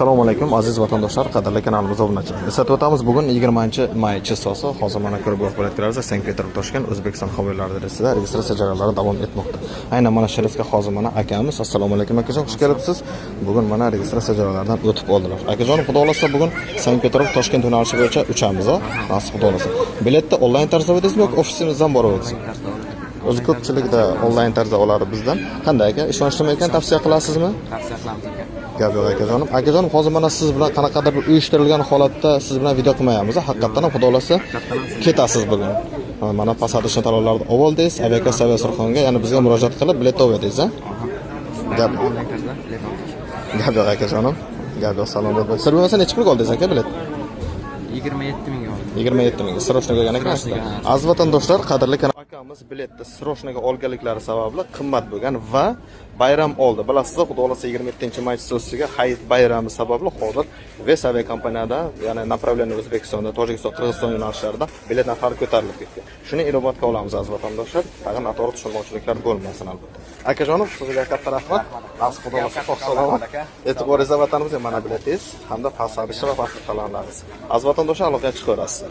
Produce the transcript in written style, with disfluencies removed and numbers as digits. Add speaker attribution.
Speaker 1: Assalomu alaykum aziz vatandoshlar, qadrli kanalimiz obunachilar. Eslatib o'tamiz, bugun 20-may chissasi hozir mana ko'rib bo'layotganlar Sankt-Peterburg Toshkent O'zbekiston havo yo'llari reysida registratsiya jarayonlari davom etmoqda. Aynan mana shu reysga hozir mana akamiz, assalomu alaykum akajon, xush kelibsiz. Bugun mana registratsiya jarayollaridan o'tib oldilar. Akajonim, xudo xolasa bugun Sankt-Peterburg Toshkent yo'nalishi bo'yicha uchamiz, nasib xudo xolasa. Biletni onlayn tarzda oladingizmi yoki ofisimizdan borib oladingizmi? O'zi ko'pchilikda onlayn tarzda oladi bizdan. Qanday aka? Ishonchlimi ekan, tavsiya qilasizmi?
Speaker 2: Tavsiya qilamiz aka.
Speaker 1: Gap yo'q akajonim. Akajonim, hozir mana siz bilan qanaqadir bir uyushtirilgan holatda siz bilan video qilmayapmiz. Haqiqatan ham xudo xolasa ketasiz bugun. Mana pasadishni talonlarni ovoldingiz, aviakassa Aviasurxonga, ya'ni bizga murojaat qilib bilet oldingiz, a? Gap
Speaker 2: Onlayn tarzda bilet oldik.
Speaker 1: Gap yo'q akajonim. Gap yo'q, salomat bo'ling. Sir bo'lmasa necha pulga oldingiz aka bilet?
Speaker 2: 27 ming oldik.
Speaker 1: 27 ming. Srochnaga olgan ekansiz. Aziz vatandoshlar, qadrli akamiz biletni srochnaga olganliklari sababli qimmat bo'lgan va bayram oldi. Bilasiz, xudo xolasa 27-may chissasiga hayit bayrami sababli hozir Ves aviakompaniyada, ya'ni направление O'zbekistonda, Tojikiston, Qirg'iziston yo'nalishlarida bilet narxlari ko'tarilib ketgan. Shuni inobatga olamiz aziz vatandoshlar. Tag'in noto'g'ri tushunmovchiliklar bo'lmasin albatta. Akajonim, sizga katta rahmat. Aziz xudo xolasa sog' salomat. E'tiboringiz vatanimizga mana biletingiz hamda pasadishlar va pasport talonlaringiz. Aziz vatandoshlar, aloqaga chiqaverasiz.